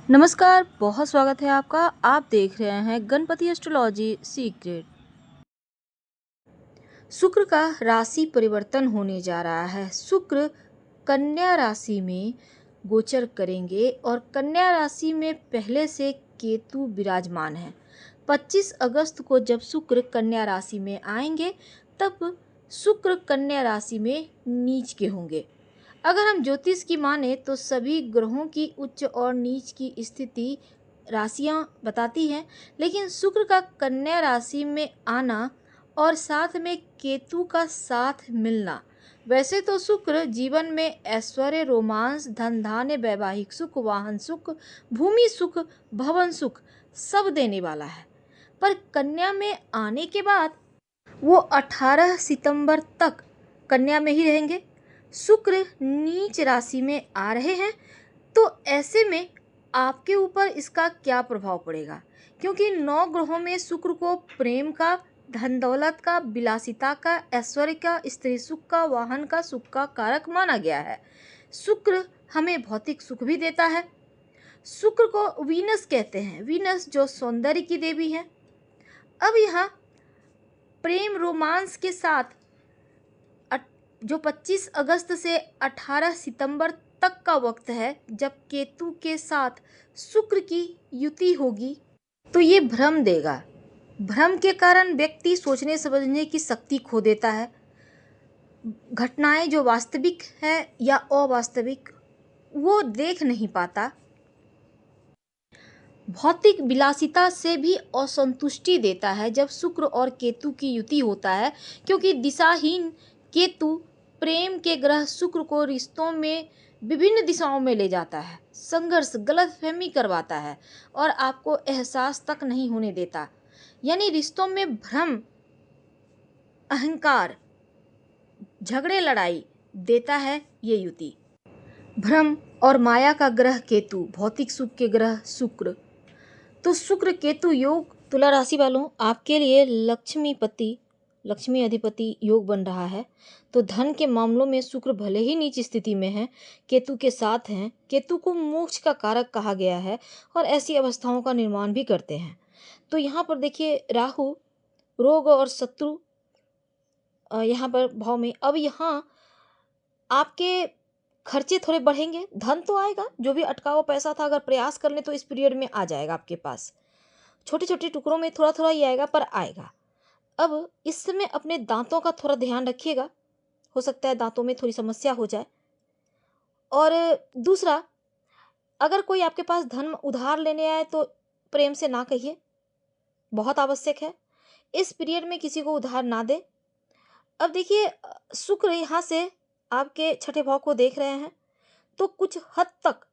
नमस्कार, बहुत स्वागत है आपका। आप देख रहे हैं गणपति एस्ट्रोलॉजी सीक्रेट। शुक्र का राशि परिवर्तन होने जा रहा है। शुक्र कन्या राशि में गोचर करेंगे और कन्या राशि में पहले से केतु विराजमान है। 25 अगस्त को जब शुक्र कन्या राशि में आएंगे तब शुक्र कन्या राशि में नीच के होंगे। अगर हम ज्योतिष की माने तो सभी ग्रहों की उच्च और नीच की स्थिति राशियां बताती हैं, लेकिन शुक्र का कन्या राशि में आना और साथ में केतु का साथ मिलना, वैसे तो शुक्र जीवन में ऐश्वर्य, रोमांस, धन धान्य, वैवाहिक सुख, वाहन सुख, भूमि सुख, भवन सुख सब देने वाला है, पर कन्या में आने के बाद वो 18 सितंबर तक कन्या में ही रहेंगे। शुक्र नीच राशि में आ रहे हैं, तो ऐसे में आपके ऊपर इसका क्या प्रभाव पड़ेगा? क्योंकि 9 ग्रहों में शुक्र को प्रेम का, धन दौलत का, विलासिता का, ऐश्वर्य का, स्त्री सुख का, वाहन का, सुख का कारक माना गया है। शुक्र हमें भौतिक सुख भी देता है। शुक्र को वीनस कहते हैं, वीनस जो सौंदर्य की देवी है। अब यहाँ प्रेम रोमांस के साथ जो 25 अगस्त से 18 सितंबर तक का वक्त है, जब केतु के साथ शुक्र की युति होगी, तो ये भ्रम देगा। भ्रम के कारण व्यक्ति सोचने समझने की शक्ति खो देता है। घटनाएं जो वास्तविक है या अवास्तविक वो देख नहीं पाता। भौतिक विलासिता से भी असंतुष्टि देता है जब शुक्र और केतु की युति होता है, क्योंकि दिशाहीन केतु प्रेम के ग्रह शुक्र को रिश्तों में विभिन्न दिशाओं में ले जाता है, संघर्ष, गलतफहमी करवाता है और आपको एहसास तक नहीं होने देता। यानी रिश्तों में भ्रम, अहंकार, झगड़े, लड़ाई देता है ये युति। भ्रम और माया का ग्रह केतु, भौतिक सुख के ग्रह शुक्र। तो शुक्र केतु योग तुला राशि वालों आपके लिए लक्ष्मी अधिपति योग बन रहा है। तो धन के मामलों में शुक्र भले ही नीच स्थिति में है, केतु के साथ हैं। केतु को मोक्ष का कारक कहा गया है और ऐसी अवस्थाओं का निर्माण भी करते हैं। तो यहाँ पर देखिए राहु रोग और शत्रु यहाँ पर भाव में। अब यहाँ आपके खर्चे थोड़े बढ़ेंगे, धन तो आएगा, जो भी अटका हुआ पैसा था अगर प्रयास कर ले तो इस पीरियड में आ जाएगा आपके पास। छोटे छोटे टुकड़ों में थोड़ा थोड़ा ही आएगा, पर आएगा। अब इस समय अपने दांतों का थोड़ा ध्यान रखिएगा, हो सकता है दांतों में थोड़ी समस्या हो जाए। और दूसरा, अगर कोई आपके पास धन उधार लेने आए तो प्रेम से ना कहिए, बहुत आवश्यक है। इस पीरियड में किसी को उधार ना दे। अब देखिए शुक्र यहाँ से आपके छठे भाव को देख रहे हैं, तो कुछ हद तक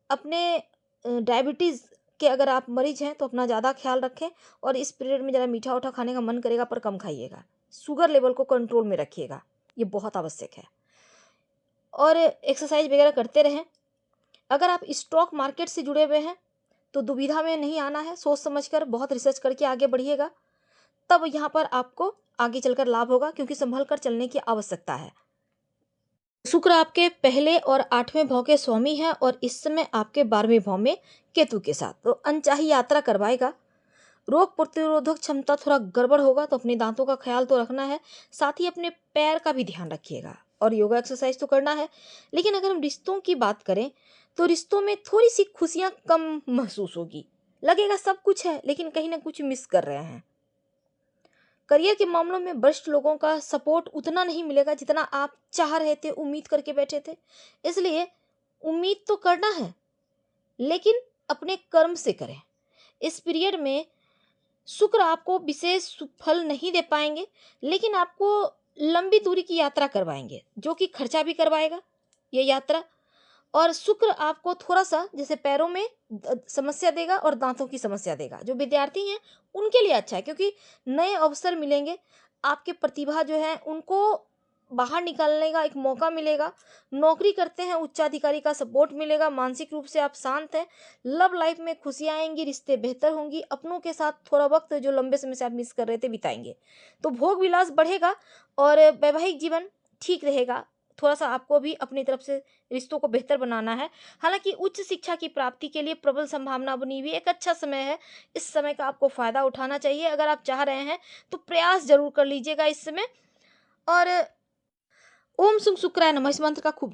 अपने डायबिटीज़ के अगर आप मरीज हैं तो अपना ज़्यादा ख्याल रखें और इस पीरियड में ज़रा मीठा उठा खाने का मन करेगा पर कम खाइएगा। शुगर लेवल को कंट्रोल में रखिएगा, ये बहुत आवश्यक है। और एक्सरसाइज वगैरह करते रहें। अगर आप स्टॉक मार्केट से जुड़े हुए हैं तो दुविधा में नहीं आना है, सोच समझकर बहुत रिसर्च करके आगे बढ़िएगा, तब यहाँ पर आपको आगे चलकर लाभ होगा, क्योंकि संभल कर चलने की आवश्यकता है। शुक्र आपके पहले और 8वें भाव के स्वामी हैं और इस समय आपके 12वें भाव में केतु के साथ, तो अनचाही यात्रा करवाएगा। रोग प्रतिरोधक क्षमता थोड़ा गड़बड़ होगा, तो अपने दांतों का ख्याल तो रखना है, साथ ही अपने पैर का भी ध्यान रखिएगा और योगा एक्सरसाइज तो करना है। लेकिन अगर हम रिश्तों की बात करें तो रिश्तों में थोड़ी सी खुशियां कम महसूस होगी, लगेगा सब कुछ है लेकिन कहीं ना कुछ मिस कर रहे हैं। करियर के मामलों में वरिष्ठ लोगों का सपोर्ट उतना नहीं मिलेगा जितना आप चाह रहे थे, उम्मीद करके बैठे थे। इसलिए उम्मीद तो करना है, लेकिन अपने कर्म से करें। इस पीरियड में शुक्र आपको विशेष फल नहीं दे पाएंगे, लेकिन आपको लंबी दूरी की यात्रा करवाएंगे, जो कि खर्चा भी करवाएगा ये यात्रा। और शुक्र आपको थोड़ा सा जैसे पैरों में समस्या देगा और दांतों की समस्या देगा। जो विद्यार्थी हैं उनके लिए अच्छा है, क्योंकि नए अवसर मिलेंगे, आपके प्रतिभा जो है उनको बाहर निकालने का एक मौका मिलेगा। नौकरी करते हैं, उच्चाधिकारी का सपोर्ट मिलेगा, मानसिक रूप से आप शांत हैं। लव लाइफ में खुशियाँ आएंगी, रिश्ते बेहतर होंगी, अपनों के साथ थोड़ा वक्त जो लंबे समय से आप मिस कर रहे थे बिताएंगे। तो भोग विलास बढ़ेगा और वैवाहिक जीवन ठीक रहेगा, थोड़ा सा आपको भी अपनी तरफ से रिश्तों को बेहतर बनाना है। हालांकि उच्च शिक्षा की प्राप्ति के लिए प्रबल संभावना बनी हुई एक अच्छा समय है। इस समय का आपको फायदा उठाना चाहिए। अगर आप चाह रहे हैं तो प्रयास जरूर कर लीजिएगा इस समय। और ओम सुंग शुक्राय नमः इस मंत्र का खूब